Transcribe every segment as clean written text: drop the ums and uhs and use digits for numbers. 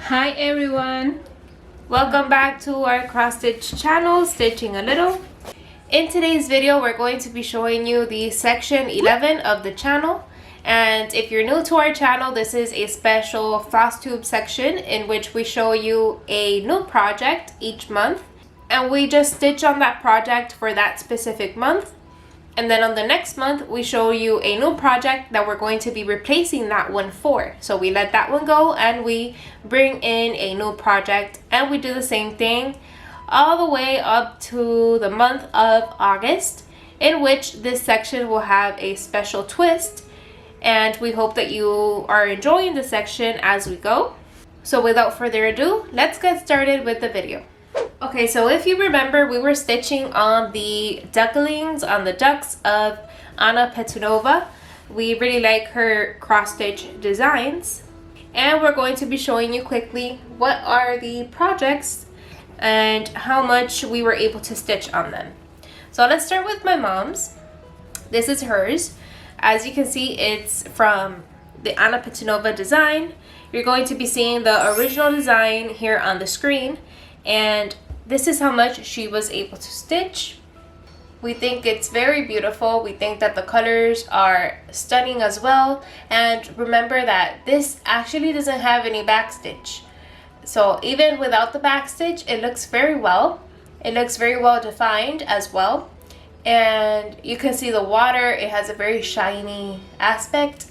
Hi everyone! Welcome back to our cross stitch channel, Stitching a Little. In today's video, we're going to be showing you the section 11 of the channel. And if you're new to our channel, this is a special Flosstube section in which we show you a new project each month. And we just stitch on that project for that specific month. And then on the next month, we show you a new project that we're going to be replacing that one for. So we let that one go and we bring in a new project, and we do the same thing all the way up to the month of August, in which this section will have a special twist. And we hope that you are enjoying the section as we go. So without further ado, let's get started with the video. Okay, so if you remember, we were stitching on the ducklings, on the ducks of Petunova. We really like her cross stitch designs, and we're going to be showing you quickly what are the projects and how much we were able to stitch on them. So let's start with my mom's. This is hers. As you can see, it's from the Petunova design. You're going to be seeing the original design here on the screen, and this is how much she was able to stitch. We think it's very beautiful. We think that the colors are stunning as well. And remember that this actually doesn't have any backstitch. So even without the backstitch, it looks very well. It looks very well defined as well. And you can see the water. It has a very shiny aspect.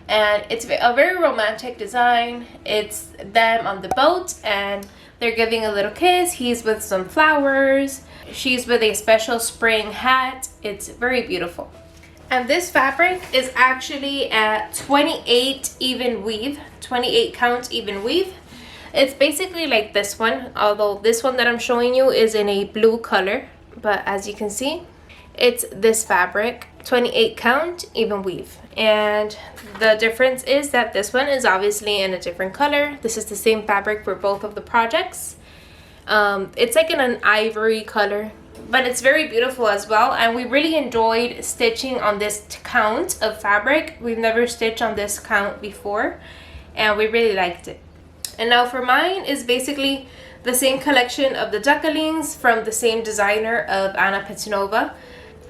And it's a very romantic design. It's them on the boat and they're giving a little kiss. He's with some flowers. She's with a special spring hat. It's very beautiful. And this fabric is actually at 28 even weave, 28 count even weave. It's basically like this one, although this one that I'm showing you is in a blue color. But as you can see, it's this fabric, 28 count even weave. And the difference is that this one is obviously in a different color. This is the same fabric for both of the projects. It's like in an ivory color, but it's very beautiful as well. And we really enjoyed stitching on this count of fabric. We've never stitched on this count before, and we really liked it. And now for mine is basically the same collection of the ducklings from the same designer of Petunova.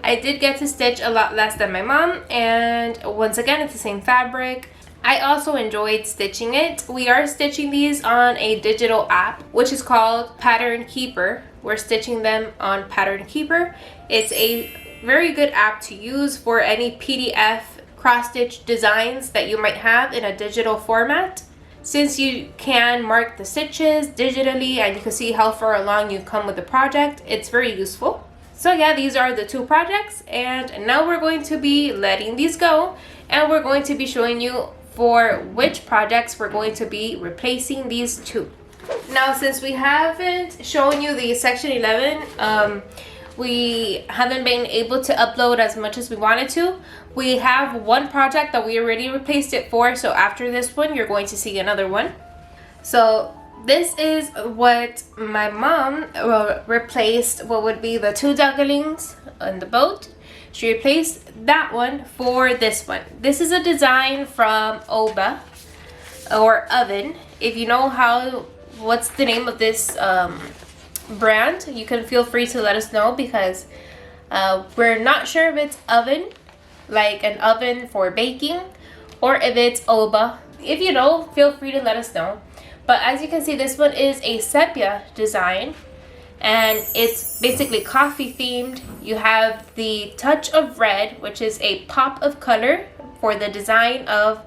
I did get to stitch a lot less than my mom, and once again, it's the same fabric. I also enjoyed stitching it. We are stitching these on a digital app, which is called Pattern Keeper. We're stitching them on Pattern Keeper. It's a very good app to use for any PDF cross-stitch designs that you might have in a digital format. Since you can mark the stitches digitally and you can see how far along you've come with the project, it's very useful. So yeah, these are the two projects, and now we're going to be letting these go, and we're going to be showing you for which projects we're going to be replacing these two. Now, since we haven't shown you the section 11, we haven't been able to upload as much as we wanted to. We have one project that we already replaced it for, so after this one, you're going to see another one. So this is what my mom replaced, what would be the two ducklings on the boat. She replaced that one for this one. This is a design from Obeh, or Oven. If you know what's the name of this brand, you can feel free to let us know, because we're not sure if it's oven, like an oven for baking, or if it's Obeh. If you know, feel free to let us know. But as you can see, this one is a sepia design, and it's basically coffee themed. You have the touch of red, which is a pop of color for the design of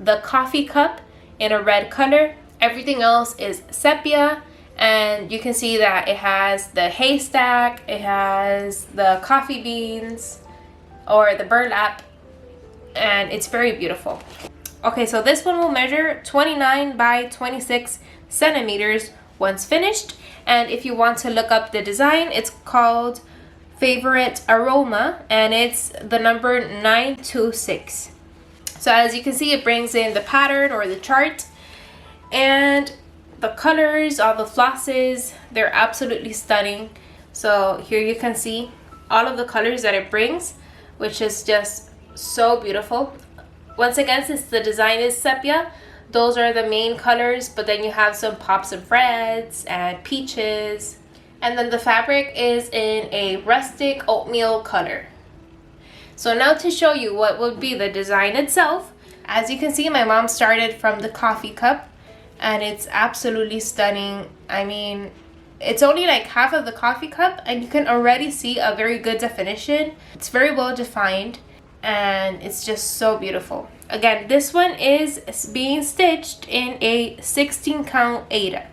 the coffee cup in a red color. Everything else is sepia, and you can see that it has the haystack, it has the coffee beans or the burlap, and it's very beautiful. Okay, so this one will measure 29 by 26 centimeters once finished. And if you want to look up the design, it's called Favorite Aroma, and it's the number 926. So as you can see, it brings in the pattern or the chart, and the colors, all the flosses, they're absolutely stunning. So here you can see all of the colors that it brings, which is just so beautiful. Once again, since the design is sepia, Those are the main colors, but then you have some pops of reds and peaches. And then the fabric is in a rustic oatmeal color. So now to show you what would be the design itself. As you can see, my mom started from the coffee cup, and it's absolutely stunning. I mean, it's only like half of the coffee cup, and you can already see a very good definition. It's very well defined, and it's just so beautiful. Again, this one is being stitched in a 16 count Aida.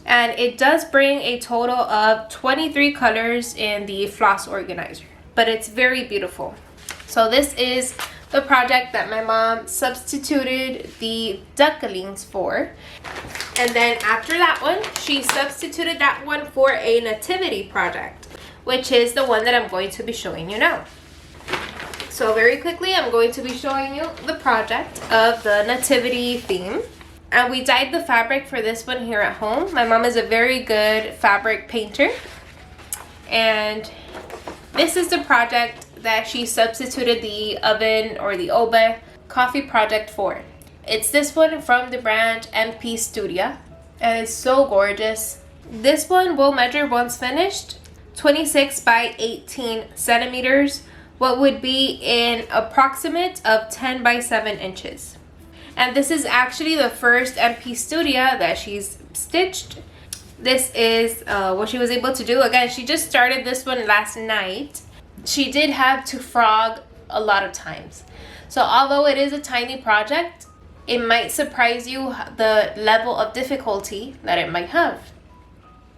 And it does bring a total of 23 colors in the floss organizer. But it's very beautiful. So this is the project that my mom substituted the ducklings for. And then after that one, she substituted that one for a nativity project, which is the one that I'm going to be showing you now. So very quickly, I'm going to be showing you the project of the nativity theme. And we dyed the fabric for this one here at home. My mom is a very good fabric painter. And this is the project that she substituted the oven or the Obeh coffee project for. It's this one from the brand Studia, and it's so gorgeous. This one will measure once finished 26 by 18 centimeters, what would be an approximate of 10 by 7 inches. And this is actually the first Studia that she's stitched. This is what she was able to do. Again, she just started this one last night. She did have to frog a lot of times. So although it is a tiny project, it might surprise you the level of difficulty that it might have.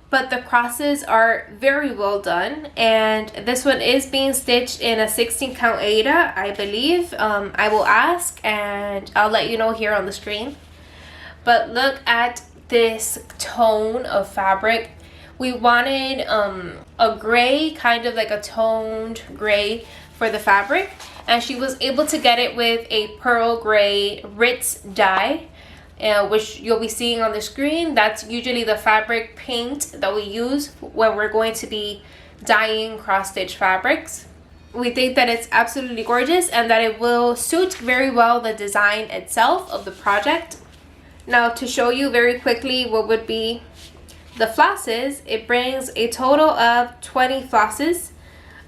But the crosses are very well done, and this one is being stitched in a 16 count Aida, I believe. I will ask and I'll let you know here on the screen. But look at this tone of fabric. We wanted a gray, kind of like a toned gray for the fabric, and she was able to get it with a pearl gray Ritz dye, which you'll be seeing on the screen. That's usually the fabric paint that we use when we're going to be dyeing cross-stitch fabrics. We think that it's absolutely gorgeous and that it will suit very well the design itself of the project. Now to show you very quickly what would be the flosses, it brings a total of 20 flosses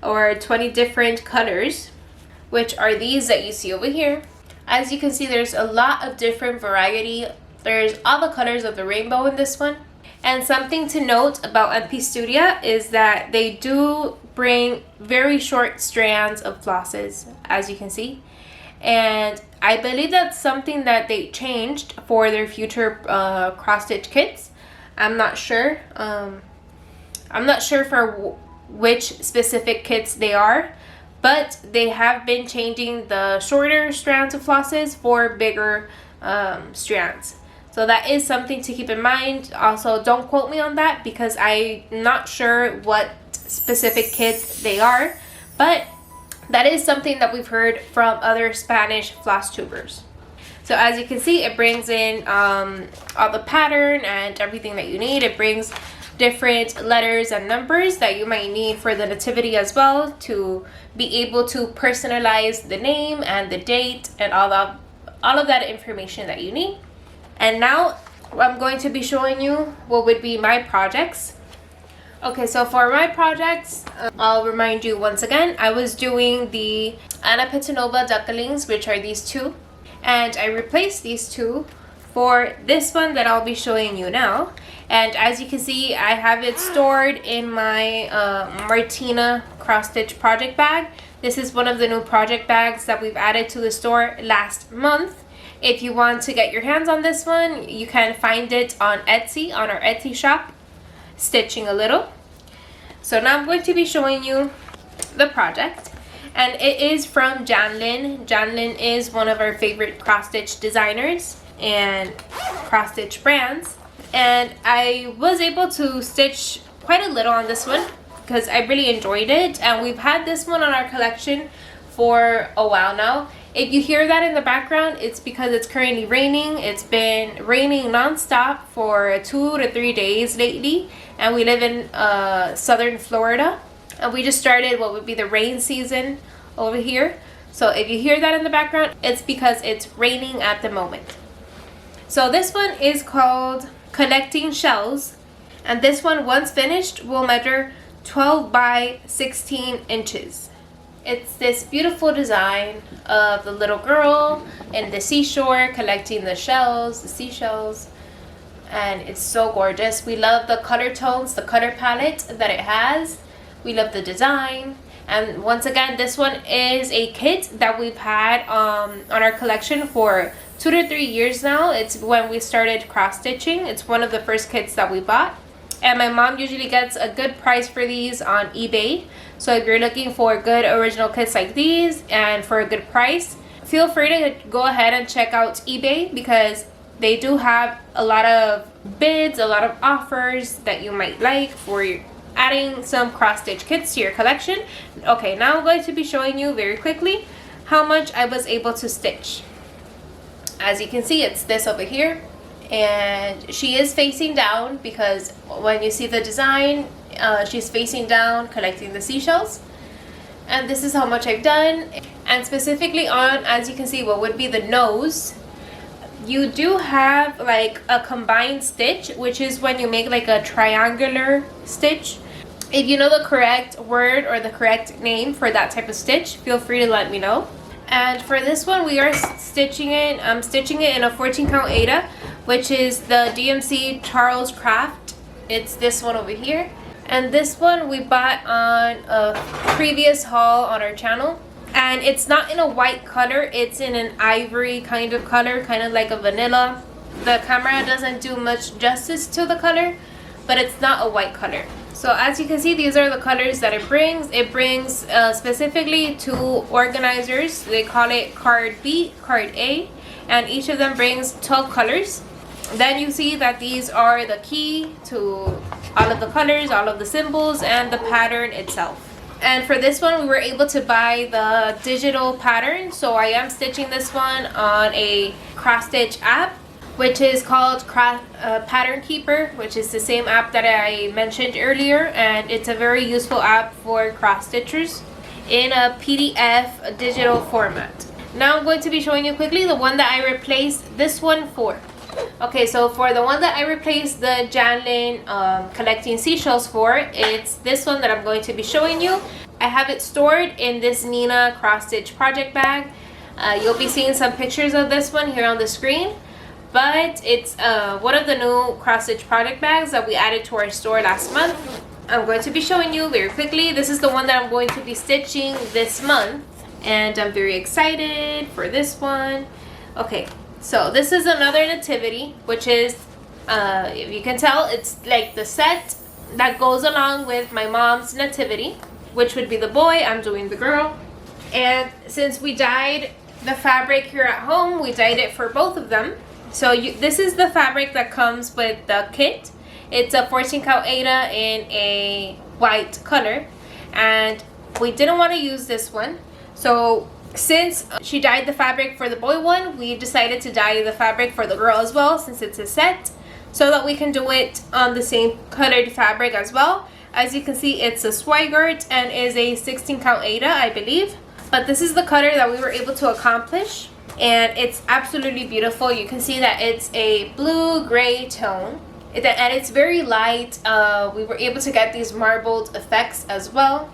or 20 different colors, which are these that you see over here. As you can see, there's a lot of different variety. There's all the colors of the rainbow in this one. And something to note about Studia is that they do bring very short strands of flosses, as you can see. And I believe that's something that they changed for their future cross-stitch kits. I'm not sure. I'm not sure for which specific kits they are, but they have been changing the shorter strands of flosses for bigger strands. So that is something to keep in mind. Also, don't quote me on that because I'm not sure what specific kits they are, but that is something that we've heard from other Spanish floss tubers. So as you can see, it brings in all the pattern and everything that you need. It brings different letters and numbers that you might need for the nativity as well, to be able to personalize the name and the date and all of that information that you need. And now I'm going to be showing you what would be my projects. Okay, so for my projects, I'll remind you once again, I was doing the Petunova ducklings, which are these two. And I replaced these two for this one that I'll be showing you now. And as you can see, I have it stored in my Martina cross-stitch project bag. This is one of the new project bags that we've added to the store last month. If you want to get your hands on this one, you can find it on Etsy, on our Etsy shop, Stitching a Little. So now I'm going to be showing you the project. And it is from Jannlyn. Jannlyn is one of our favorite cross-stitch designers and cross-stitch brands. And I was able to stitch quite a little on this one because I really enjoyed it. And we've had this one on our collection for a while now. If you hear that in the background, it's because it's currently raining. It's been raining non-stop for 2 to 3 days lately. And we live in southern Florida. And we just started what would be the rain season over here. So if you hear that in the background, it's because it's raining at the moment. So this one is called Collecting Shells, and this one, once finished, will measure 12 by 16 inches. It's this beautiful design of the little girl in the seashore collecting the shells, the seashells, and it's so gorgeous. We love the color tones, the color palette that it has. We love the design. And once again, this one is a kit that we've had on our collection for 2 to 3 years now. It's when we started cross stitching. It's one of the first kits that we bought. And my mom usually gets a good price for these on eBay. So if you're looking for good original kits like these and for a good price, feel free to go ahead and check out eBay, because they do have a lot of bids, a lot of offers that you might like for adding some cross stitch kits to your collection. Okay, now I'm going to be showing you very quickly how much I was able to stitch. As you can see, it's this over here, and she is facing down because when you see the design, she's facing down collecting the seashells. And this is how much I've done. And specifically on, as you can see, what would be the nose, you do have like a combined stitch, which is when you make like a triangular stitch. If you know the correct word or the correct name for that type of stitch, feel free to let me know. And for this one, we are stitching it, I'm stitching it in a 14 count Aida, which is the DMC Charles Craft. It's this one over here. And this one we bought on a previous haul on our channel. And it's not in a white color, it's in an ivory kind of color, kind of like a vanilla. The camera doesn't do much justice to the color, but it's not a white color. So as you can see, these are the colors that it brings. It brings specifically 2 organizers. They call it card B, card A, and each of them brings 12 colors. Then you see that these are the key to all of the colors, all of the symbols, and the pattern itself. And for this one, we were able to buy the digital pattern. So I am stitching this one on a cross stitch app, which is called Pattern Keeper, which is the same app that I mentioned earlier. And it's a very useful app for cross stitchers in a PDF digital format. Now I'm going to be showing you quickly the one that I replaced this one for. Okay, so for the one that I replaced the Jannlyn collecting seashells for, it's this one that I'm going to be showing you. I have it stored in this Nina cross stitch project bag. You'll be seeing some pictures of this one here on the screen, but it's one of the new cross stitch project bags that we added to our store last month. I'm going to be showing you very quickly. This is the one that I'm going to be stitching this month, and I'm very excited for this one. Okay. So this is another nativity, which is, if you can tell, it's like the set that goes along with my mom's nativity, which would be the boy, I'm doing the girl. And since we dyed the fabric here at home, we dyed it for both of them. So this is the fabric that comes with the kit. It's a 14 count Aida in a white color, and we didn't want to use this one. So since she dyed the fabric for the boy one, we decided to dye the fabric for the girl as well, since it's a set, so that we can do it on the same colored fabric as well. As you can see, it's a Swigert and is a 16 count Aida, I believe. But this is the color that we were able to accomplish, and it's absolutely beautiful. You can see that it's a blue-gray tone, and it's very light. We were able to get these marbled effects as well.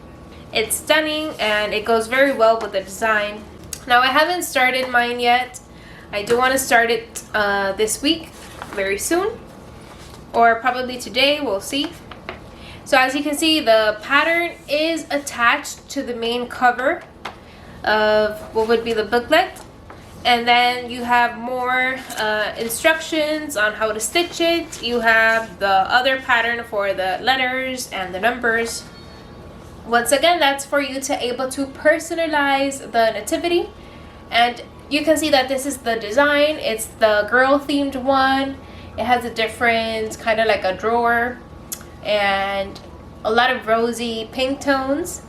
It's stunning, and it goes very well with the design. Now, I haven't started mine yet. I do want to start it this week, very soon, or probably today, we'll see. So as you can see, the pattern is attached to the main cover of what would be the booklet, and then you have more instructions on how to stitch it. You have the other pattern for the letters and the numbers. Once again, that's for you to able to personalize the nativity. And you can see that this is the design. It's the girl themed one. It has a different kind of like a drawer and a lot of rosy pink tones.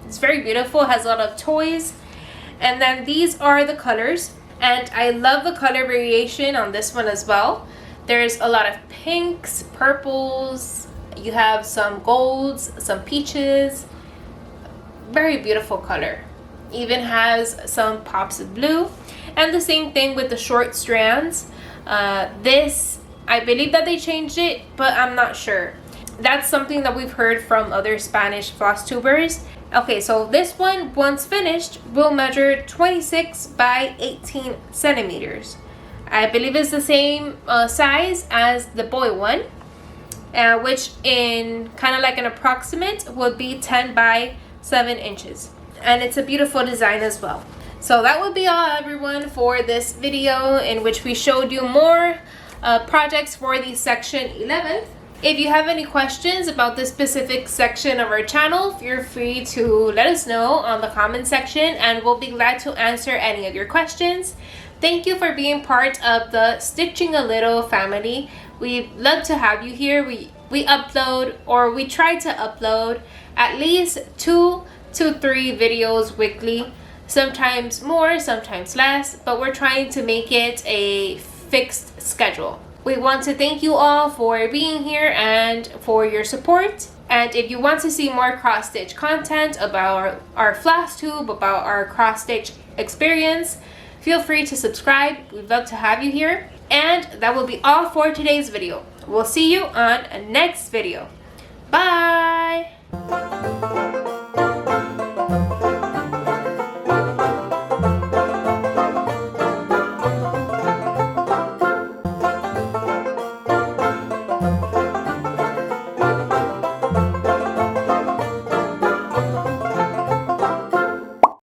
It's very beautiful. It has a lot of toys. And then these are the colors, and I love the color variation on this one as well. There's a lot of pinks, purples, you have some golds, some peaches. Very beautiful color. Even has some pops of blue. And the same thing with the short strands. This, I believe that they changed it, but I'm not sure. That's something that we've heard from other Spanish floss tubers. Okay, so this one, once finished, will measure 26 by 18 centimeters. I believe it's the same size as the boy one, which in kind of like an approximate would be 10 by 7 inches. And it's a beautiful design as well. So that would be all, everyone, for this video in which we showed you more projects for the section 11. If you have any questions about this specific section of our channel, feel free to let us know on the comment section and we'll be glad to answer any of your questions. Thank you for being part of the Stitching a Little family. We love to have you here. We upload, or we try to upload, at least 2 to 3 videos weekly. Sometimes more, sometimes less, but we're trying to make it a fixed schedule. We want to thank you all for being here and for your support. And if you want to see more cross-stitch content about our Flosstube, about our cross-stitch experience, feel free to subscribe. We'd love to have you here. And that will be all for today's video. We'll see you on a next video. Bye!